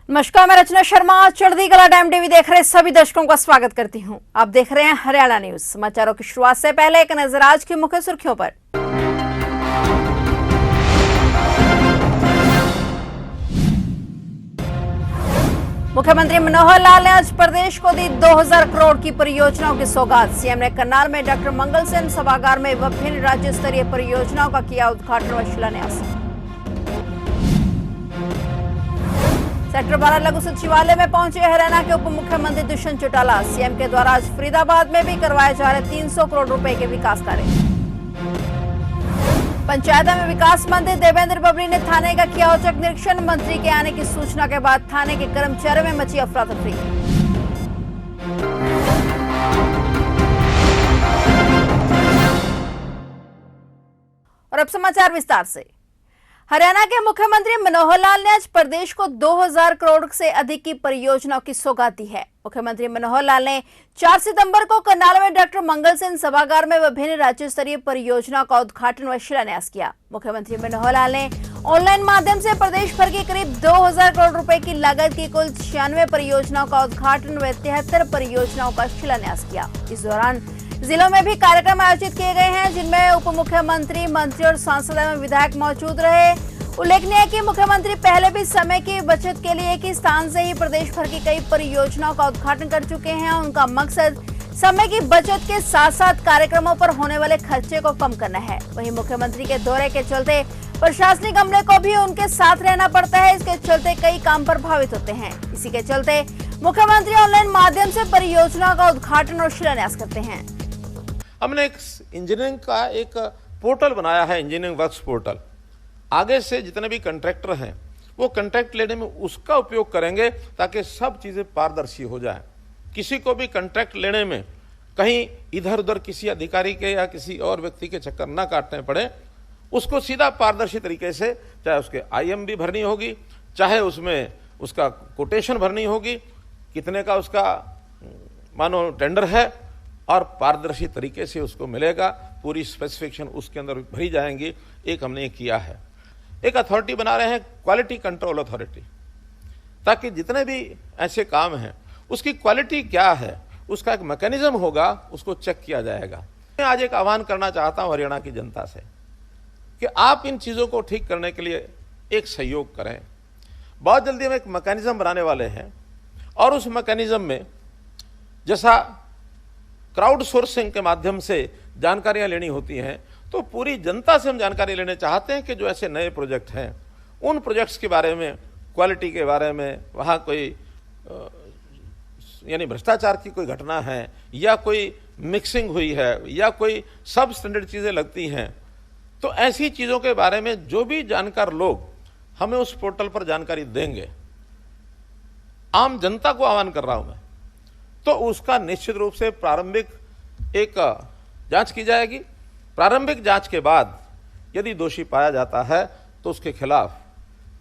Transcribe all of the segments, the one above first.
नमस्कार, मैं रचना शर्मा चढ़ती कला टाइम टीवी देख रहे सभी दर्शकों का स्वागत करती हूं। आप देख रहे हैं हरियाणा न्यूज। समाचारों की शुरुआत से पहले एक नजर आज की मुख्य सुर्खियों पर। मुख्यमंत्री मनोहर लाल ने आज प्रदेश को दी 2000 करोड़ की परियोजनाओं की सौगात। सीएम ने करनाल में डॉक्टर मंगल सेन सभागार में विभिन्न राज्य स्तरीय परियोजनाओं का किया उद्घाटन व शिलान्यास। सेक्टर 12 लघु सचिवालय में पहुंचे हरियाणा के उप मुख्यमंत्री दुष्यंत चौटाला। सीएम के द्वारा आज फरीदाबाद में भी करवाए जा रहे 300 करोड़ रुपए के विकास कार्य। पंचायत में विकास मंत्री देवेंद्र बबली ने थाने का किया औचक निरीक्षण। मंत्री के आने की सूचना के बाद थाने के कर्मचारियों में मची अफरा तफरी। और अब समाचार विस्तार से। हरियाणा के मुख्यमंत्री मनोहर लाल ने आज प्रदेश को 2000 करोड़ से अधिक की परियोजनाओं की सौगात दी है। मुख्यमंत्री मनोहर लाल ने 4 सितंबर को करनाल में डॉक्टर मंगल सेन सभागार में विभिन्न राज्य स्तरीय परियोजनाओं का उद्घाटन व शिलान्यास किया। मुख्यमंत्री मनोहर लाल ने ऑनलाइन माध्यम से प्रदेश भर की करीब 2000 करोड़ रुपए की लागत की कुल 96 परियोजनाओं का उद्घाटन व 73 परियोजनाओं का शिलान्यास किया। इस दौरान जिलों में भी कार्यक्रम आयोजित किए गए हैं, जिनमें उप मुख्यमंत्री, मंत्री और सांसद एवं विधायक मौजूद रहे। उल्लेखनीय है कि मुख्यमंत्री पहले भी समय की बचत के लिए एक ही स्थान से ही प्रदेश भर की कई परियोजनाओं का उद्घाटन कर चुके हैं। उनका मकसद समय की बचत के साथ साथ कार्यक्रमों पर होने वाले खर्चे को कम करना है। वहीं मुख्यमंत्री के दौरे के चलते प्रशासनिक अमले को भी उनके साथ रहना पड़ता है। इसके चलते कई काम प्रभावित होते हैं। इसी के चलते मुख्यमंत्री ऑनलाइन माध्यम से परियोजनाओं का उद्घाटन और शिलान्यास करते हैं। हमने एक इंजीनियरिंग का एक पोर्टल बनाया है, इंजीनियरिंग वर्क्स पोर्टल। आगे से जितने भी कॉन्ट्रैक्टर हैं वो कॉन्ट्रैक्ट लेने में उसका उपयोग करेंगे ताकि सब चीज़ें पारदर्शी हो जाए। किसी को भी कॉन्ट्रैक्ट लेने में कहीं इधर उधर किसी अधिकारी के या किसी और व्यक्ति के चक्कर ना काटने पड़े। उसको सीधा पारदर्शी तरीके से, चाहे उसके आईएम भी भरनी होगी, चाहे उसमें उसका कोटेशन भरनी होगी, कितने का उसका मानो टेंडर है, और पारदर्शी तरीके से उसको मिलेगा। पूरी स्पेसिफिकेशन उसके अंदर भरी जाएंगी। एक हमने ये किया है। एक अथॉरिटी बना रहे हैं, क्वालिटी कंट्रोल अथॉरिटी, ताकि जितने भी ऐसे काम हैं उसकी क्वालिटी क्या है उसका एक मैकेनिज्म होगा, उसको चेक किया जाएगा। मैं आज एक आह्वान करना चाहता हूं हरियाणा की जनता से कि आप इन चीज़ों को ठीक करने के लिए एक सहयोग करें। बहुत जल्दी हम एक मैकेनिज्म बनाने वाले हैं और उस मैकेनिज्म में जैसा क्राउड सोर्सिंग के माध्यम से जानकारियां लेनी होती हैं, तो पूरी जनता से हम जानकारी लेने चाहते हैं कि जो ऐसे नए प्रोजेक्ट हैं उन प्रोजेक्ट्स के बारे में, क्वालिटी के बारे में, वहाँ कोई यानी भ्रष्टाचार की कोई घटना है या कोई मिक्सिंग हुई है या कोई सब स्टैंडर्ड चीज़ें लगती हैं, तो ऐसी चीज़ों के बारे में जो भी जानकार लोग हमें उस पोर्टल पर जानकारी देंगे। आम जनता को आह्वान कर रहा हूँ मैं, तो उसका निश्चित रूप से प्रारंभिक एक जांच की जाएगी। प्रारंभिक जांच के बाद यदि दोषी पाया जाता है तो उसके खिलाफ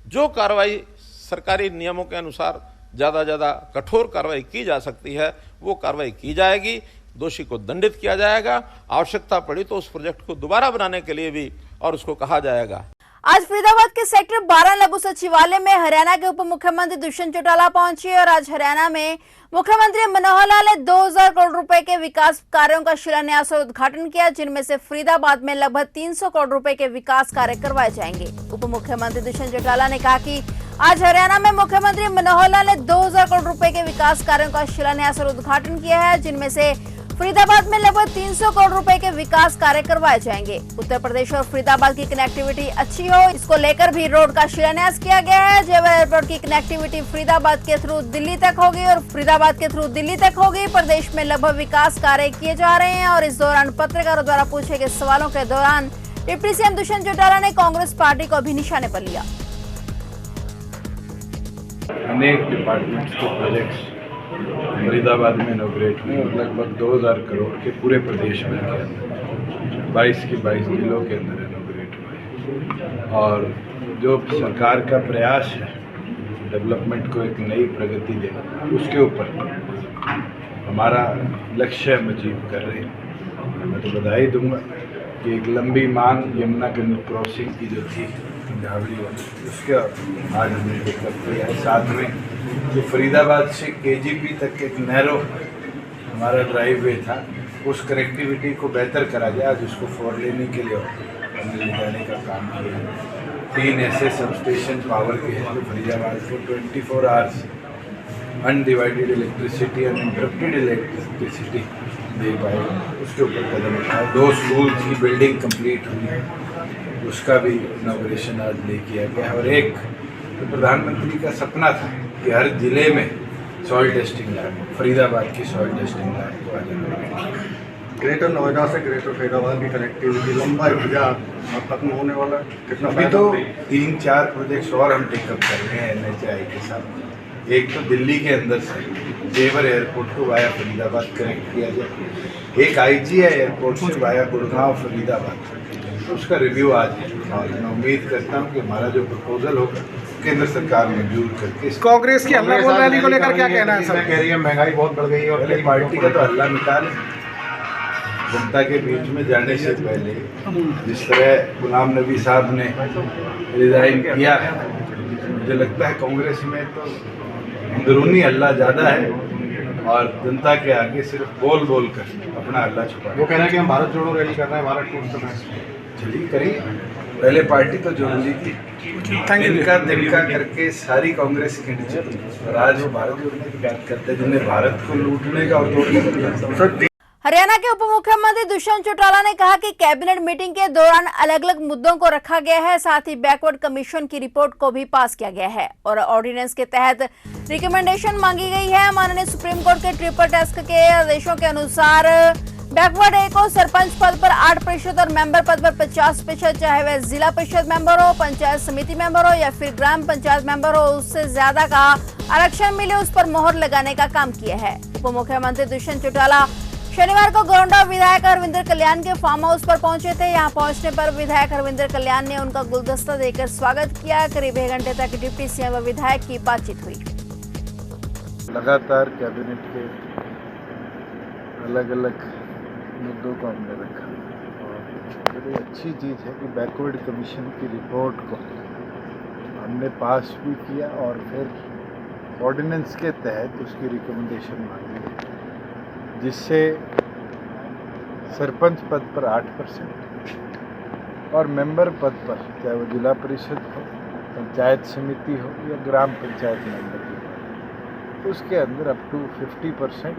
जो कार्रवाई सरकारी नियमों के अनुसार ज़्यादा कठोर कार्रवाई की जा सकती है वो कार्रवाई की जाएगी। दोषी को दंडित किया जाएगा। आवश्यकता पड़ी तो उस प्रोजेक्ट को दोबारा बनाने के लिए भी और उसको कहा जाएगा। आज फरीदाबाद के सेक्टर 12 लघु सचिवालय में हरियाणा के उप मुख्यमंत्री दुष्यंत चौटाला पहुंचे और आज हरियाणा में मुख्यमंत्री मनोहर लाल ने 2000 करोड़ रुपए के विकास कार्यों का शिलान्यास और उद्घाटन किया, जिनमें से फरीदाबाद में लगभग 300 करोड़ रुपए के विकास कार्य करवाए जाएंगे। उप मुख्यमंत्री दुष्यंत चौटाला ने कहा कि आज हरियाणा में मुख्यमंत्री मनोहर लाल ने 2000 करोड़ रुपए के विकास कार्यों का शिलान्यास और उद्घाटन किया है, जिनमें से फरीदाबाद में लगभग 300 करोड़ रुपए के विकास कार्य करवाए जाएंगे। उत्तर प्रदेश और फरीदाबाद की कनेक्टिविटी अच्छी हो, इसको लेकर भी रोड का शिलान्यास किया गया है। जेवर एयरपोर्ट की कनेक्टिविटी फरीदाबाद के थ्रू दिल्ली तक होगी और फरीदाबाद के थ्रू दिल्ली तक होगी। प्रदेश में लगभग विकास कार्य किए जा रहे हैं। और इस दौरान पत्रकारों द्वारा पूछे गए सवालों के दौरान डिप्टी सीएम दुष्यंत चौटाला ने कांग्रेस पार्टी को भी निशाने पर लिया। अनेक डिपार्टमेंट्स के प्रोजेक्ट्स फरीदाबाद में इनॉग्रेट हुए, लगभग 2000 करोड़ के पूरे प्रदेश में 22 के 22 जिलों के अंदर इनॉग्रेट हुए। और जो सरकार का प्रयास है डेवलपमेंट को एक नई प्रगति देना, उसके ऊपर हमारा लक्ष्य हम अचीव कर रहे हैं। मैं तो बधाई दूंगा कि एक लंबी मांग यमुना कैनाल क्रॉसिंग की जो थी झावड़ी वाली, उसके आज हमने टेकअप किया है। साथ में जो फरीदाबाद से KGP तक एक नैरो हमारा ड्राइव वे था, उस कनेक्टिविटी को बेहतर करा गया। आज उसको 4 लेने के लिए हमने ले जाने का काम किया है। 3 ऐसे सब स्टेशन पावर के हैं जो फरीदाबाद को 24 hours undivided electricity, uninterrupted electricity दे पाए, उसके ऊपर कदम उठाए। 2 स्कूल की बिल्डिंग कंप्लीट हुई, उसका भी इनॉग्रेशन आज ले किया गया। और एक तो प्रधानमंत्री का सपना था कि हर जिले में सॉइल टेस्टिंग लैब, फरीदाबाद की सॉइल टेस्टिंग लैब को आज ग्रेटर नोएडा से ग्रेटर फरीदाबाद की कनेक्टिविटी लंबा इंतजार खत्म होने वाला है। कितना अभी तो 3-4 प्रोजेक्ट्स और हम टेकअप कर रहे हैं NHAI के साथ। एक तो दिल्ली के अंदर से जेवर एयरपोर्ट को वाया फरीदाबाद कनेक्ट किया जाए, एक IGI एयरपोर्ट से वाया गुड़गांव फरीदाबाद, उसका रिव्यू आज है। और मैं उम्मीद करता हूँ कि हमारा जो प्रपोजल होगा केंद्र सरकार मंजूर करके कांग्रेस की हल्ला बोल रैली को लेकर क्या कहना है सर? कह रही है महंगाई बहुत बढ़ गई है और पहले पार्टी का तो हल्ला निकाल, जनता के बीच में जाने से पहले जिस तरह गुलाम नबी साहब ने रिजाइन किया, मुझे लगता है कांग्रेस में तो अंदरूनी हल्ला ज़्यादा है और जनता के आगे सिर्फ बोल बोल कर अपना हल्ला छुपा। वो कह रहे हैं कि हम भारत जोड़ो रैली कर रहे हैं, भारत टूट कर रहे हैं। चलिए करिए, पहले पार्टी तो जोड़ ली थी, तिनका करके सारी कांग्रेस की चली और आज वो भारत जोड़ने की बात करते हैं, जिन्हें भारत को लूटने का और तोड़ने का। हरियाणा के उप मुख्यमंत्री दुष्यंत चौटाला ने कहा कि कैबिनेट मीटिंग के दौरान अलग अलग मुद्दों को रखा गया है, साथ ही बैकवर्ड कमीशन की रिपोर्ट को भी पास किया गया है और ऑर्डिनेंस के तहत रिकमेंडेशन मांगी गई है। माननीय सुप्रीम कोर्ट के ट्रिपल टेस्ट के आदेशों के अनुसार बैकवर्ड ए को सरपंच पद पर 8% और मेंबर पद पर 50%, चाहे वह जिला परिषद मेंबर हो, पंचायत समिति मेंबर हो या फिर ग्राम पंचायत मेंबर हो, उससे ज्यादा का आरक्षण मिले उस पर मोहर लगाने का काम किया है। उप मुख्यमंत्री दुष्यंत चौटाला शनिवार को गोंडा विधायक अरविंदर कल्याण के फार्म हाउस पर पहुंचे थे। यहां पहुंचने पर विधायक अरविंदर कल्याण ने उनका गुलदस्ता देकर स्वागत किया। करीब 1 घंटे तक डिप्टी सीएम व विधायक की बातचीत हुई। लगातार कैबिनेट के अलग अलग मुद्दों को हमने रखा और बड़ी अच्छी चीज़ है कि बैकवर्ड कमीशन की रिपोर्ट को हमने पास भी किया और फिर ऑर्डिनेंस के तहत उसकी रिकमेंडेशन मांगी, जिससे सरपंच पद पर 8% और मेंबर पद पर, चाहे वो जिला परिषद हो, पंचायत समिति हो या ग्राम पंचायत मेंबर की हो, उसके अंदर अप टू 50%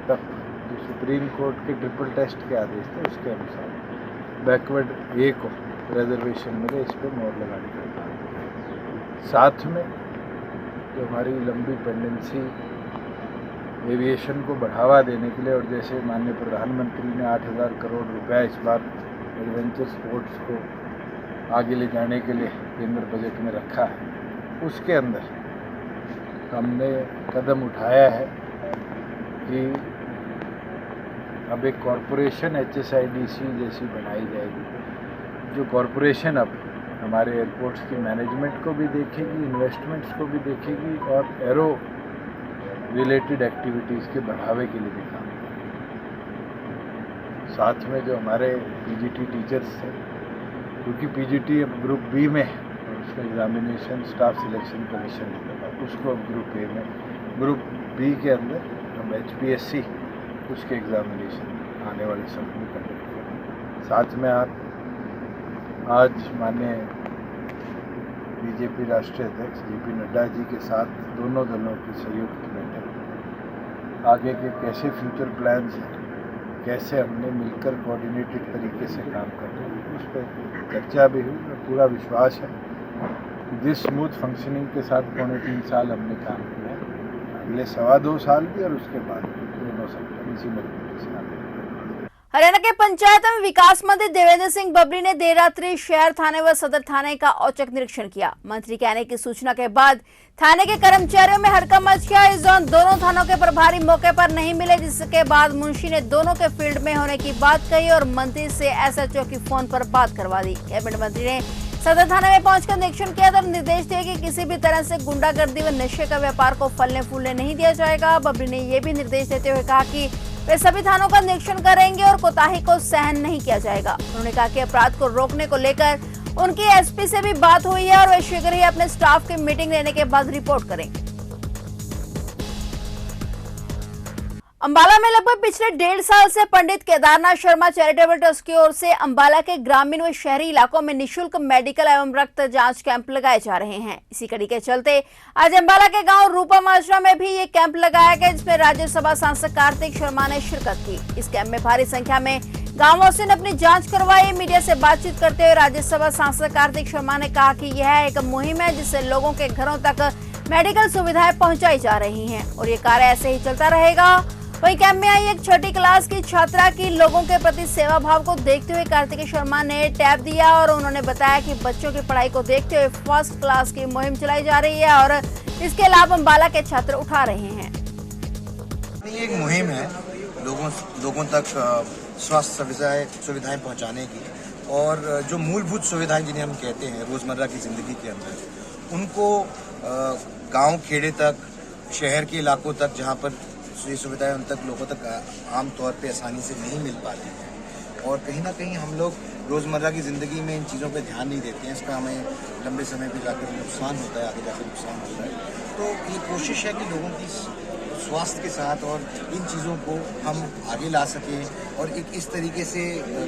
तक जो सुप्रीम कोर्ट के ट्रिपल टेस्ट के आदेश थे उसके अनुसार बैकवर्ड ए को रिजर्वेशन मिले, इस पर मोहर लगाने का काम। साथ में जो हमारी लंबी पेंडेंसी एविएशन को बढ़ावा देने के लिए और जैसे माननीय प्रधानमंत्री ने 8,000 करोड़ रुपया इस बार एडवेंचर स्पोर्ट्स को आगे ले जाने के लिए केंद्र बजट में रखा है, उसके अंदर हमने कदम उठाया है कि अब एक कॉरपोरेशन HSIDC जैसी बनाई जाएगी, जो कॉरपोरेशन अब हमारे एयरपोर्ट्स की मैनेजमेंट को भी देखेगी, इन्वेस्टमेंट्स को भी देखेगी और एरो रिलेटेड एक्टिविटीज़ के बढ़ावे के लिए भी काम करें। साथ में जो हमारे PGT टीचर्स हैं, क्योंकि PGT अब ग्रुप B में और उसका एग्जामिनेशन स्टाफ सिलेक्शन कमीशन उसको अब ग्रुप A में, ग्रुप B के अंदर हम HPSC उसके एग्जामिनेशन आने वाले समय में कंडक्ट करें। साथ में आप आज माननीय BJP राष्ट्रीय अध्यक्ष JP नड्डा जी के साथ दोनों दलों की संयुक्त बैठक, आगे के कैसे फ्यूचर प्लान्स हैं, कैसे हमने मिलकर कोऑर्डिनेटेड तरीके से काम कर रहे हैं, उस पर चर्चा भी हुई और पूरा विश्वास है कि जिस स्मूथ फंक्शनिंग के साथ 3.25 साल हमने काम किया, अगले 2.25 साल भी और उसके बाद दोनों सेक्टर इसी मजबूती से आगे। हरियाणा के पंचायत एवं विकास मंत्री देवेंद्र सिंह बबली ने देर रात्रि शहर थाने व सदर थाने का औचक निरीक्षण किया। मंत्री के आने की सूचना के बाद थाने के कर्मचारियों में हड़कंप मच गया। इस दौरान दोनों थानों के प्रभारी मौके पर नहीं मिले, जिसके बाद मुंशी ने दोनों के फील्ड में होने की बात कही और मंत्री से SHO की फोन पर बात करवा दी। कैबिनेट मंत्री ने सदर थाने में पहुंचकर निरीक्षण किया और निर्देश दिए कि किसी भी तरह से गुंडागर्दी व नशे का व्यापार को फलने फूलने नहीं दिया जाएगा। बबली ने ये भी निर्देश देते हुए कहा कि वे सभी थानों का निरीक्षण करेंगे और कोताही को सहन नहीं किया जाएगा। उन्होंने कहा कि अपराध को रोकने को लेकर उनकी एसपी से भी बात हुई है और वे शीघ्र ही अपने स्टाफ की मीटिंग लेने के बाद रिपोर्ट करेंगे। अंबाला में लगभग पिछले 1.5 साल से पंडित केदारनाथ शर्मा चैरिटेबल ट्रस्ट की ओर से अंबाला के ग्रामीण व शहरी इलाकों में निःशुल्क मेडिकल एवं रक्त जांच कैंप लगाए जा रहे हैं। इसी कड़ी के चलते आज अंबाला के गांव रूपामाजरा में भी ये कैंप लगाया गया, जिसमें राज्यसभा सांसद कार्तिक शर्मा ने शिरकत की। इस कैंप में भारी संख्या में गांववासियों ने अपनी जांच करवाई। मीडिया से बातचीत करते हुए राज्यसभा सांसद कार्तिक शर्मा ने कहा कि यह एक मुहिम है जिससे लोगों के घरों तक मेडिकल सुविधाएं पहुंचाई जा रही हैं और ये कार्य ऐसे ही चलता रहेगा। वहीं कैंप में आई एक 6ठी क्लास की छात्रा की लोगों के प्रति सेवा भाव को देखते हुए कार्तिक शर्मा ने टैब दिया और उन्होंने बताया कि बच्चों की पढ़ाई को देखते हुए फर्स्ट क्लास की मुहिम चलाई जा रही है और इसके लाभ अंबाला के छात्र उठा रहे हैं। ये एक मुहिम है लोगों तक स्वास्थ्य सुविधाएं पहुंचाने की, और जो मूलभूत सुविधाएं जिन्हें हम कहते हैं रोजमर्रा की जिंदगी के अंदर, उनको गांव खेड़े तक, शहर के इलाकों तक, जहां पर ये सुविधाएं उन तक लोगों तक आम तौर पे आसानी से नहीं मिल पाती हैं और कहीं ना कहीं हम लोग रोजमर्रा की जिंदगी में इन चीज़ों पे ध्यान नहीं देते हैं। इसका हमें लंबे समय पे जाकर नुकसान होता है, आगे जाकर नुकसान होता है। तो ये कोशिश है कि लोगों की स्वास्थ्य के साथ और इन चीज़ों को हम आगे ला सकें और एक इस तरीके से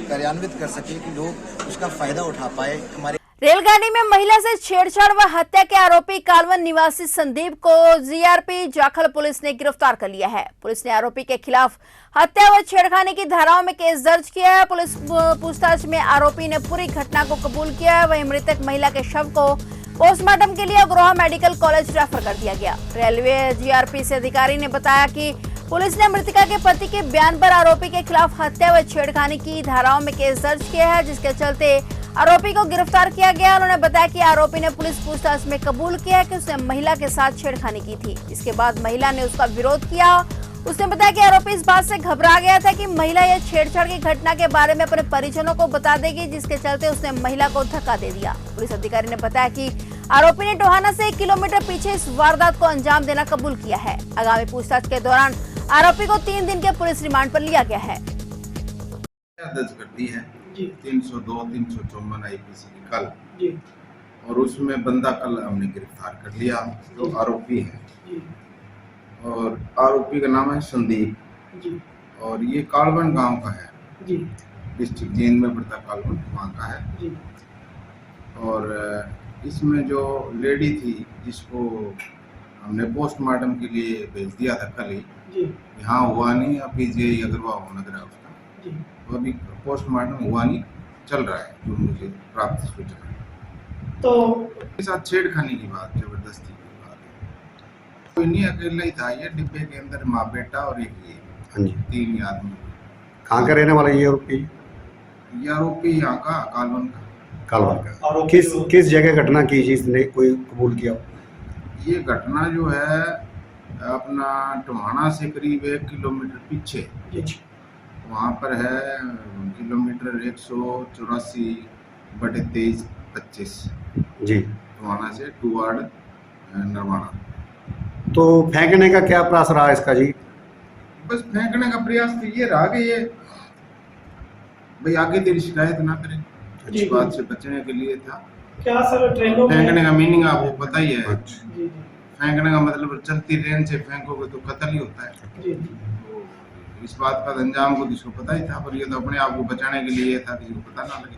कार्यान्वित कर सकें कि लोग उसका फायदा उठा पाए। हमारे रेलगाड़ी में महिला से छेड़छाड़ व हत्या के आरोपी कालवन निवासी संदीप को जीआरपी जाखल पुलिस ने गिरफ्तार कर लिया है। पुलिस ने आरोपी के खिलाफ हत्या व छेड़खानी की धाराओं में केस दर्ज किया है। पुलिस पूछताछ में आरोपी ने पूरी घटना को कबूल किया है। वहीं मृतक महिला के शव को पोस्टमार्टम के लिए अग्रोहा मेडिकल कॉलेज रेफर कर दिया गया। रेलवे जीआरपी से अधिकारी ने बताया कि पुलिस ने मृतका के पति के बयान पर आरोपी के खिलाफ हत्या व छेड़खानी की धाराओं में केस दर्ज किया है, जिसके चलते आरोपी को गिरफ्तार किया गया। उन्होंने बताया कि आरोपी ने पुलिस पूछताछ में कबूल किया कि उसने महिला के साथ छेड़खानी की थी। इसके बाद महिला ने उसका विरोध किया। उसने बताया कि आरोपी इस बात से घबरा गया था कि महिला यह छेड़छाड़ की घटना के बारे में अपने परिजनों को बता देगी, जिसके चलते उसने महिला को धक्का दे दिया। पुलिस अधिकारी ने बताया कि आरोपी ने टोहाना से 1 किलोमीटर पीछे इस वारदात को अंजाम देना कबूल किया है। आगामी पूछताछ के दौरान आरोपी को 3 दिन के पुलिस रिमांड पर लिया गया है। दर्ज करती है 302, 354 आईपीसी की कल जी, और उसमें बंदा कल हमने गिरफ्तार कर लिया। तो आरोपी है और आरोपी का नाम है संदीप जी, और ये कालवन गांव का है जी, डिस्ट्रिक्ट जींद में पड़ता कालवन वहाँ का है जी। और इसमें जो लेडी थी जिसको हमने पोस्टमार्टम के लिए भेज दिया था कल ही, यहाँ हुआ नहीं, अभी जे अग्रवाल होना था उसका जी, तो अभी पोस्टमार्टम हुआ नहीं, चल रहा है जो मुझे प्राप्त सूचना। तो इसके साथ छेड़खानी की बात, जबरदस्ती की बात है। कोई नहीं, अकेला ही था ये, डिब्बे के अंदर माँ बेटा और एक ये, हाँ जी, 3 आदमी। कहाँ का रहने वाला ये आरोपी? ये आरोपी यहाँ का कालवन का। किस जगह घटना की थी इसने, कोई कबूल किया? ये घटना जो है अपना टोहाना से करीब 1 किलोमीटर पीछे, वहाँ पर है किलोमीटर 184/2325 जी, टोहाना से टुवार्ड नरवाना। तो फेंकने का क्या प्रयास रहा इसका जी? बस फेंकने का प्रयास तो ये रहा कि ये भाई आगे तेरी शिकायत ना करें, अच्छी बात से बचने के लिए था। क्या सर ट्रेनों में फेंकने का मीनिंग आपको पता ही है। फेंकने का मतलब चलती ट्रेन से फेंकोगे तो कत्ल ही होता है जी। तो इस बात का अंजाम को किसको पता ही था, पर ये तो अपने आप को बचाने के लिए था, किसी को पता ना लगे।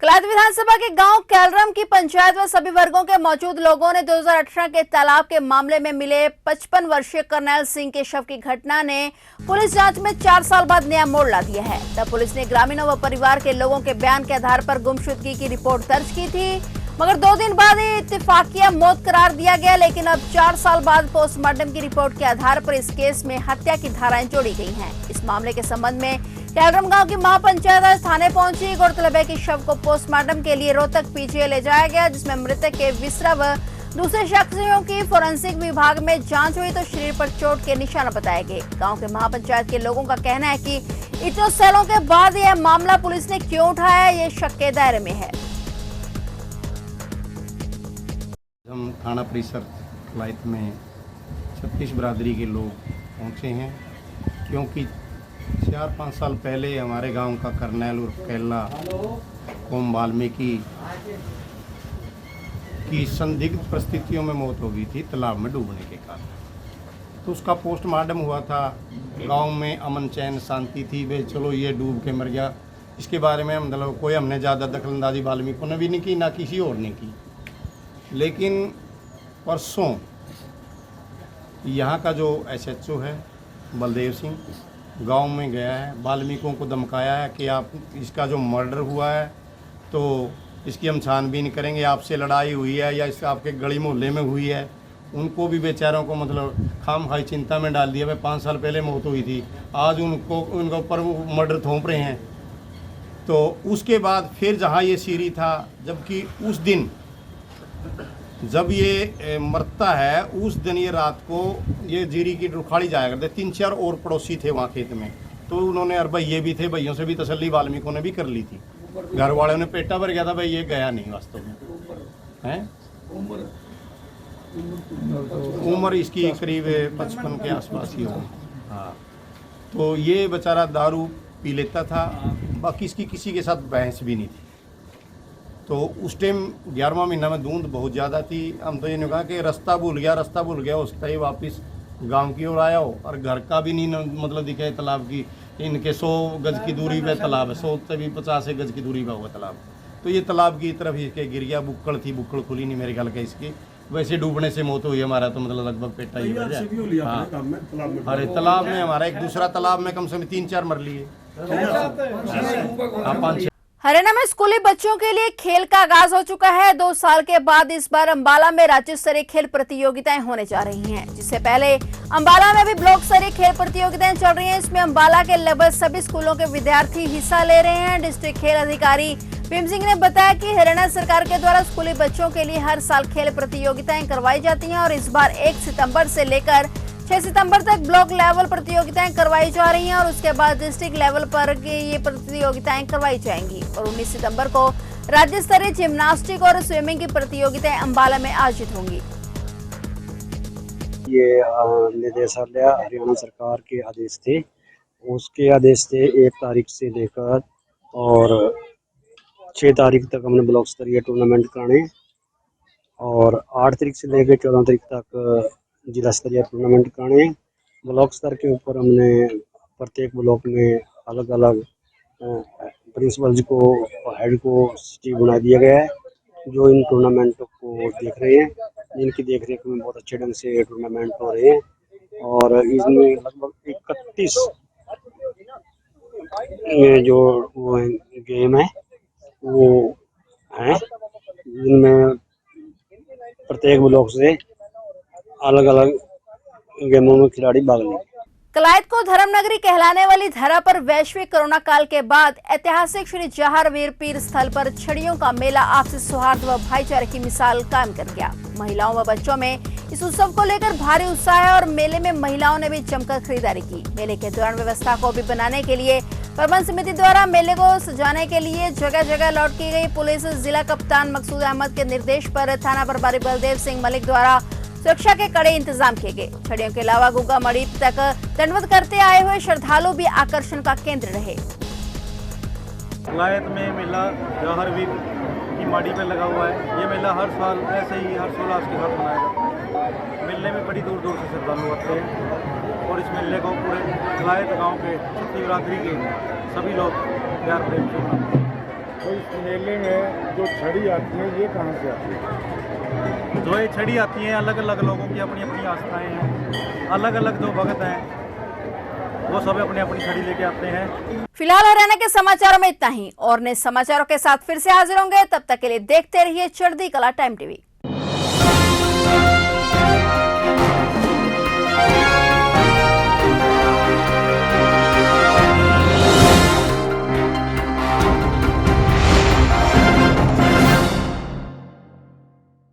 कलाद विधानसभा के गांव कैलरम की पंचायत व सभी वर्गों के मौजूद लोगों ने 2018 के तालाब के मामले में मिले 55 वर्षीय करनैल सिंह के शव की घटना ने पुलिस जांच में 4 साल बाद नया मोड़ ला दिया है। तब पुलिस ने ग्रामीणों व परिवार के लोगों के बयान के आधार पर गुमशुदगी की रिपोर्ट दर्ज की थी, मगर 2 दिन बाद ये इत्तेफाकिया मौत करार दिया गया। लेकिन अब 4 साल बाद पोस्टमार्टम की रिपोर्ट के आधार पर इस केस में हत्या की धाराएं जोड़ी गई हैं। इस मामले के संबंध में कैलरम गांव की महापंचायत आज थाने पहुंची। गौरतलब है कि शव को पोस्टमार्टम के लिए रोहतक पीजीआई ले जाया गया, जिसमें मृतक के विसरा व दूसरे शख्सियों की फोरेंसिक विभाग में जांच हुई तो शरीर पर चोट के निशान बताए गए। गांव के महापंचायत के लोगों का कहना है कि इतने सालों के बाद यह मामला पुलिस ने क्यों उठाया, ये शक के दायरे में है। हम थाना परिसर लाइट में 36 बरादरी के लोग पहुंचे हैं, क्योंकि 4-5 साल पहले हमारे गांव का करनैल उर्फ कैला कोम वाल्मीकि कि संदिग्ध परिस्थितियों में मौत हो गई थी तालाब में डूबने के कारण। तो उसका पोस्टमार्टम हुआ था, गांव में अमन चैन शांति थी, वे चलो ये डूब के मर गया। इसके बारे में मतलब कोई हमने ज़्यादा दखलंदाजी वाल्मीकि ने भी नहीं की, ना किसी और ने की। लेकिन परसों यहाँ का जो SHO है बलदेव सिंह गांव में गया है, वाल्मीकियों को धमकाया है कि आप इसका जो मर्डर हुआ है तो इसकी हम छानबीन करेंगे, आपसे लड़ाई हुई है या इस आपके गली मोहल्ले में हुई है। उनको भी बेचारों को मतलब खामखाई चिंता में डाल दिया। भाई 5 साल पहले मौत हुई थी, आज उनके ऊपर मर्डर थोप रहे हैं। तो उसके बाद फिर जहाँ ये सीरी था, जबकि उस दिन जब ये मरता है उस दिन ये रात को ये जीरी की उखाड़ी जाया करते। 3-4 और पड़ोसी थे वहाँ खेत में, तो उन्होंने और भैये भी थे, भैयों से भी तसल्ली वाल्मीकियों ने भी कर ली थी। घर वालों ने पेटा भर गया था, भाई ये गया नहीं वास्तव में है। उम्र इसकी करीब 55 के आसपास ही होगी। हाँ, तो ये बेचारा दारू पी लेता था, बाकी इसकी किसी के साथ बहस भी नहीं थी। तो उस टाइम 11वां महीना में धुंध बहुत ज़्यादा थी। हम तो ये नहीं कहा कि रास्ता भूल गया हो सकता है वापस गांव की ओर आया हो, और घर का भी नहीं मतलब दिखे तालाब की। इनके 100 गज की दूरी पे तालाब है, 100 से भी 50 गज की दूरी पे हुआ तालाब। तो ये तालाब की तरफ इसके गिर गया। बुक्कड़ थी, बुक्कड़ खुली नहीं मेरे ख्याल का इसकी, वैसे डूबने से मौत हुई। हमारा तो मतलब लगभग पेटा ही हो जाए। हाँ, अरे तालाब में हमारा एक दूसरा तालाब में कम से कम 3-4 मर लिए। हाँ, 5-6। हरियाणा में स्कूली बच्चों के लिए खेल का आगाज हो चुका है। 2 साल के बाद इस बार अंबाला में राज्य स्तरीय खेल प्रतियोगिताएं होने जा रही हैं। जिससे पहले अंबाला में भी ब्लॉक स्तरीय खेल प्रतियोगिताएं चल रही हैं। इसमें अंबाला के लगभग सभी स्कूलों के विद्यार्थी हिस्सा ले रहे हैं। डिस्ट्रिक्ट खेल अधिकारी भीम सिंह ने बताया कि हरियाणा सरकार के द्वारा स्कूली बच्चों के लिए हर साल खेल प्रतियोगिताएं करवाई जाती हैं और इस बार 1 सितंबर से लेकर 6 सितंबर तक ब्लॉक लेवल प्रतियोगिताएं करवाई जा रही हैं और उसके बाद डिस्ट्रिक्ट लेवल पर ये प्रतियोगिताएं करवाई जाएंगी। और 19 सितंबर को राज्य स्तरीय जिम्नास्टिक और स्विमिंग की प्रतियोगिताएं अंबाला में आयोजित होंगी। ये निर्देशालय हरियाणा सरकार के आदेश थे, उसके आदेश थे 1 तारीख से लेकर और 6 तारीख तक हमने ब्लॉक स्तरीय टूर्नामेंट कराने और 8 तारीख से लेकर 14 तारीख तक जिला स्तरीय टूर्नामेंट कराने। ब्लॉक स्तर के ऊपर हमने प्रत्येक ब्लॉक में अलग अलग प्रिंसिपल को, हेड को सचिव बना दिया गया है, जो इन टूर्नामेंट को देख रहे हैं। इनकी देखरेख में बहुत अच्छे ढंग से टूर्नामेंट हो रहे हैं और इसमें लगभग 31 जो वो गेम है वो हैं, जिनमें प्रत्येक ब्लॉक से अलग अलग गेमों में खिलाड़ी भाग लेंगे। कलायत को धर्मनगरी कहलाने वाली धरा पर वैश्विक कोरोना काल के बाद ऐतिहासिक श्री जहार वीर पीर स्थल पर छड़ियों का मेला आपसी सौहार्द व भाईचारे की मिसाल कायम कर गया। महिलाओं व बच्चों में इस उत्सव को लेकर भारी उत्साह है और मेले में महिलाओं ने भी जमकर खरीदारी की। मेले के दौरान व्यवस्था को भी बनाने के लिए प्रबंध समिति द्वारा मेले को सजाने के लिए जगह जगह अलॉट की गई। पुलिस जिला कप्तान मकसूद अहमद के निर्देश पर थाना प्रभारी बलदेव सिंह मलिक द्वारा सुरक्षा के कड़े इंतजाम किए गए। छड़ियों के अलावा गुग्गा मड़ी तक दंडवत करते आए हुए श्रद्धालु भी आकर्षण का केंद्र रहे। कलायत में मेला जवाहर वीर की माड़ी पे लगा हुआ है। ये मेला हर साल ऐसे ही हर्षोल्लास के साथ मनाया जाता है। मेले में बड़ी दूर दूर से श्रद्धालु आते हैं और इस मेले को पूरे कलायत गांव के छत्ती बिरादरी के सभी लोग प्यार प्रेम से मनाते हैं। तो इस मेले में जो छड़ी आती है ये कहाँ से आती है? जो ये छड़ी आती है अलग अलग लोगों की अपनी अपनी आस्थाएं हैं। अलग अलग जो भगत हैं वो सब अपनी अपनी छड़ी लेके आते हैं। फिलहाल हरियाणा के समाचारों में इतना ही और नए समाचारों के साथ फिर से हाजिर होंगे। तब तक के लिए देखते रहिए चढ़ती कला टाइम टीवी।